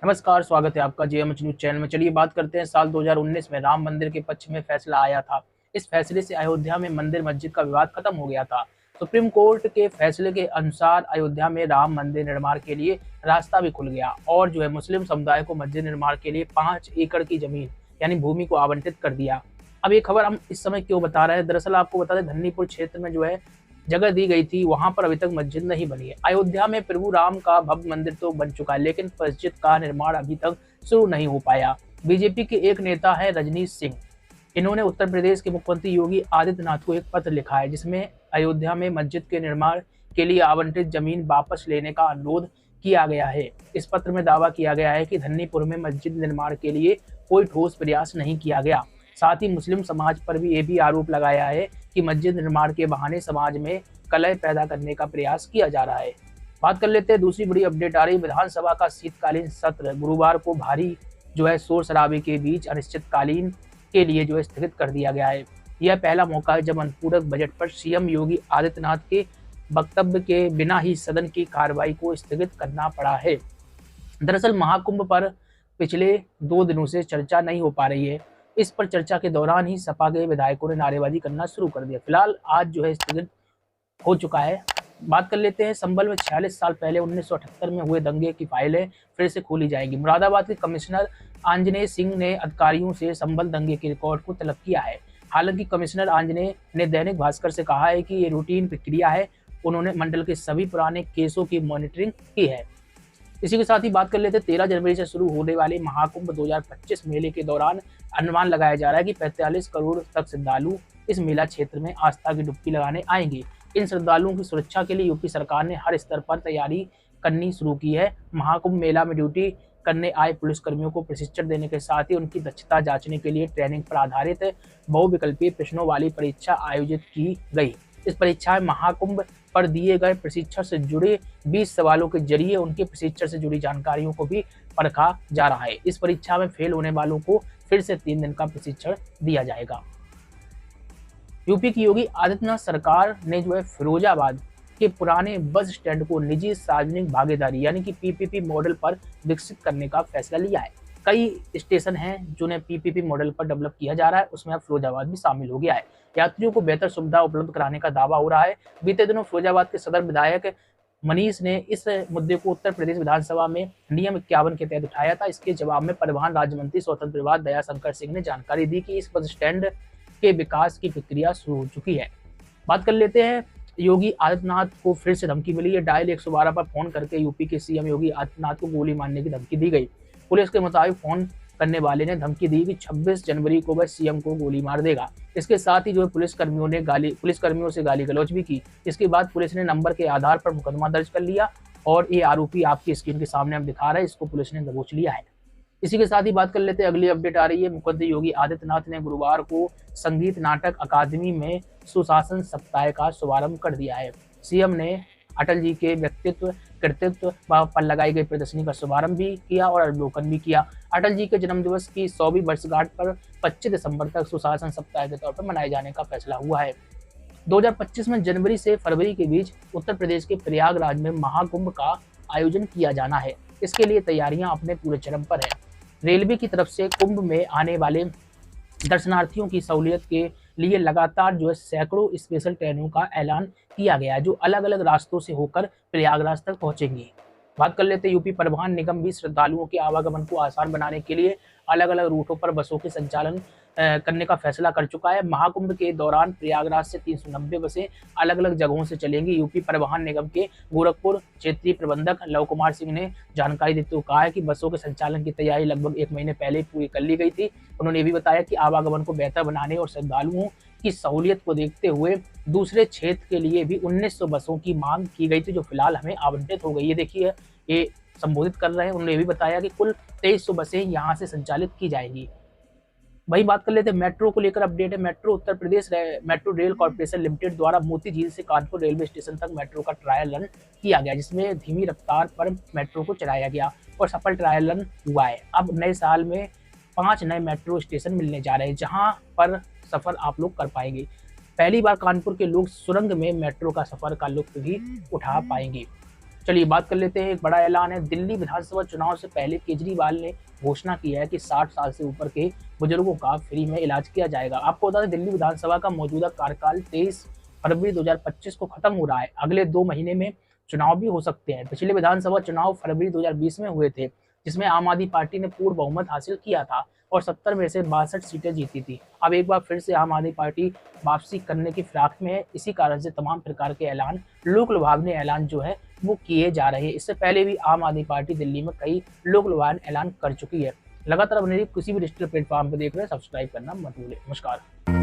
नमस्कार, स्वागत है आपका जेएमएच न्यूज चैनल में। चलिए बात करते हैं साल 2019 में राम मंदिर के पक्ष में फैसला आया था। इस फैसले से अयोध्या में मंदिर मस्जिद का विवाद खत्म हो गया था। सुप्रीम कोर्ट के फैसले के अनुसार अयोध्या में राम मंदिर निर्माण के लिए रास्ता भी खुल गया और मुस्लिम समुदाय को मस्जिद निर्माण के लिए 5 एकड़ की जमीन यानी भूमि को आवंटित कर दिया। अब ये खबर हम इस समय क्यों बता रहे हैं, दरअसल आपको बता दें धन्नीपुर क्षेत्र में जगह दी गई थी, वहां पर अभी तक मस्जिद नहीं बनी है। अयोध्या में प्रभु राम का भव्य मंदिर तो बन चुका है, लेकिन मस्जिद का निर्माण अभी तक शुरू नहीं हो पाया। बीजेपी के एक नेता है रजनीश सिंह, इन्होंने उत्तर प्रदेश के मुख्यमंत्री योगी आदित्यनाथ को एक पत्र लिखा है, जिसमें अयोध्या में मस्जिद के निर्माण के लिए आवंटित जमीन वापस लेने का अनुरोध किया गया है। इस पत्र में दावा किया गया है कि धन्नीपुर में मस्जिद निर्माण के लिए कोई ठोस प्रयास नहीं किया गया। साथ ही मुस्लिम समाज पर भी ये भी आरोप लगाया है कि मस्जिद निर्माण के बहाने समाज में कलह पैदा करने का प्रयास किया जा रहा है। बात कर लेते हैं दूसरी बड़ी अपडेट आ रही विधानसभा का शीतकालीन सत्र गुरुवार को भारी शोर शराबे के बीच अनिश्चितकालीन के लिए स्थगित कर दिया गया है। यह पहला मौका है जब अनुपूरक बजट पर सीएम योगी आदित्यनाथ के वक्तव्य के बिना ही सदन की कार्रवाई को स्थगित करना पड़ा है। दरअसल महाकुंभ पर पिछले 2 दिनों से चर्चा नहीं हो पा रही है। इस पर चर्चा के दौरान ही सपा के विधायकों ने नारेबाजी करना शुरू कर दिया। फिलहाल आज स्थगित हो चुका है। बात कर लेते हैं संभल में 46 साल पहले 1978 में हुए दंगे की फाइलें फिर से खोली जाएगी। मुरादाबाद के कमिश्नर आंजनेय सिंह ने अधिकारियों से संभल दंगे के रिकॉर्ड को तलब किया है। हालांकि कमिश्नर आंजनेय ने दैनिक भास्कर से कहा है कि ये रूटीन प्रक्रिया है। उन्होंने मंडल के सभी पुराने केसों की मॉनिटरिंग की है। इसी के साथ ही बात कर लेते हैं 13 जनवरी से शुरू होने वाले महाकुंभ 2025 मेले के दौरान अनुमान लगाया जा रहा है कि 45 करोड़ तक श्रद्धालु इस मेला क्षेत्र में आस्था की डुबकी लगाने आएंगे। इन श्रद्धालुओं की सुरक्षा के लिए यूपी सरकार ने हर स्तर पर तैयारी करनी शुरू की है। महाकुंभ मेला में ड्यूटी करने आए पुलिसकर्मियों को प्रशिक्षण देने के साथ ही उनकी दक्षता जांचने के लिए ट्रेनिंग पर आधारित बहुविकल्पीय प्रश्नों वाली परीक्षा आयोजित की गई। इस परीक्षा में महाकुंभ पर दिए गए प्रशिक्षण से जुड़े 20 सवालों के जरिए उनके प्रशिक्षण से जुड़ी जानकारियों को भी परखा जा रहा है। इस परीक्षा में फेल होने वालों को फिर से 3 दिन का प्रशिक्षण दिया जाएगा। यूपी की योगी आदित्यनाथ सरकार ने फिरोजाबाद के पुराने बस स्टैंड को निजी सार्वजनिक भागीदारी यानी कि पीपीपी मॉडल पर विकसित करने का फैसला लिया है। कई स्टेशन हैं जिन्हें पीपीपी मॉडल पर डेवलप किया जा रहा है, उसमें अब फिरोजाबाद भी शामिल हो गया है। यात्रियों को बेहतर सुविधा उपलब्ध कराने का दावा हो रहा है। बीते दिनों फिरोजाबाद के सदर विधायक मनीष ने इस मुद्दे को उत्तर प्रदेश विधानसभा में नियम 51 के तहत उठाया था। इसके जवाब में परिवहन राज्य मंत्री स्वतंत्र प्रभार दयाशंकर सिंह ने जानकारी दी कि इस बस स्टैंड के विकास की प्रक्रिया शुरू हो चुकी है। बात कर लेते हैं योगी आदित्यनाथ को फिर से धमकी मिली है। डायल 112 पर फोन करके यूपी के सीएम योगी आदित्यनाथ को गोली मारने की धमकी दी गई। पुलिस के मुताबिक फोन करने वाले ने धमकी दी कि 26 जनवरी को वह सीएम को गोली मार देगा। इसके साथ ही पुलिसकर्मियों से गाली गलौज भी की। इसके बाद पुलिस ने नंबर के आधार पर मुकदमा दर्ज कर लिया और ये आरोपी आपकी स्क्रीन के सामने हम दिखा रहे हैं, इसको पुलिस ने दबोच लिया है। इसी के साथ ही बात कर लेते हैं अगली अपडेट आ रही है। मुख्यमंत्री योगी आदित्यनाथ ने गुरुवार को संगीत नाटक अकादमी में सुशासन सप्ताह का शुभारंभ कर दिया है। सीएम ने अटल जी के व्यक्तित्व कृतित्व पर लगाई गई प्रदर्शनी का शुभारंभ भी किया और अवलोकन भी किया। अटल जी के जन्मदिवस की 100वीं वर्षगांठ पर 25 दिसंबर तक सुशासन सप्ताह के तौर पर मनाए जाने का फैसला हुआ है। 2025 में जनवरी से फरवरी के बीच उत्तर प्रदेश के प्रयागराज में महाकुंभ का आयोजन किया जाना है। इसके लिए तैयारियां अपने पूरे चरम पर है। रेलवे की तरफ से कुंभ में आने वाले दर्शनार्थियों की सहूलियत के लिए लगातार सैकड़ों स्पेशल ट्रेनों का ऐलान किया गया है, जो अलग अलग रास्तों से होकर प्रयागराज तक पहुंचेंगी। बात कर लेते हैं यूपी परिवहन निगम भी श्रद्धालुओं के आवागमन को आसान बनाने के लिए अलग अलग रूटों पर बसों के संचालन करने का फैसला कर चुका है। महाकुंभ के दौरान प्रयागराज से 390 बसें अलग अलग जगहों से चलेंगी। यूपी परिवहन निगम के गोरखपुर क्षेत्रीय प्रबंधक लव कुमार सिंह ने जानकारी देते हुए कहा है कि बसों के संचालन की तैयारी लगभग 1 महीने पहले पूरी कर ली गई थी। उन्होंने ये भी बताया कि आवागमन को बेहतर बनाने और श्रद्धालुओं की सहूलियत को देखते हुए दूसरे क्षेत्र के लिए भी 1900 बसों की मांग की गई थी, जो फिलहाल हमें आवंटित हो गई है। देखिए ये संबोधित कर रहे हैं। उन्होंने ये भी बताया कि कुल 2300 बसें यहाँ से संचालित की जाएंगी। वही बात कर लेते हैं मेट्रो को लेकर अपडेट है। Metro Uttar Pradesh metro rail corporation limited द्वारा मोती झील से कानपुर रेलवे स्टेशन तक मेट्रो का ट्रायल रन किया गया, जिसमें धीमी रफ्तार पर मेट्रो को चलाया गया और सफल ट्रायल रन हुआ है। अब नए साल में 5 नए मेट्रो स्टेशन मिलने जा रहे हैं, जहां पर सफर आप लोग कर पाएंगे। पहली बार कानपुर के लोग सुरंग में मेट्रो का सफर का लुत्फ भी उठा पाएंगे। चलिए बात कर लेते हैं, एक बड़ा ऐलान है। दिल्ली विधानसभा चुनाव से पहले केजरीवाल ने घोषणा की है कि 60 साल से ऊपर के बुजुर्गों का फ्री में इलाज किया जाएगा। आपको बता दें, दिल्ली विधानसभा का मौजूदा कार्यकाल 23 फरवरी 2025 को खत्म हो रहा है। अगले 2 महीने में चुनाव भी हो सकते हैं। पिछले विधानसभा चुनाव फरवरी 2020 में हुए थे, जिसमें आम आदमी पार्टी ने पूर्ण बहुमत हासिल किया था और 70 में से 62 सीटें जीती थी। अब एक बार फिर से आम आदमी पार्टी वापसी करने की फिराक में है। इसी कारण से तमाम प्रकार के ऐलान, लोक लुभावने ऐलान जो है वो किए जा रहे हैं। इससे पहले भी आम आदमी पार्टी दिल्ली में कई लोक लुभावन ऐलान कर चुकी है। लगातार बने रहिए, किसी भी डिजिटल प्लेटफॉर्म पर देख रहे हैं, सब्सक्राइब करना मत भूलें। नमस्कार।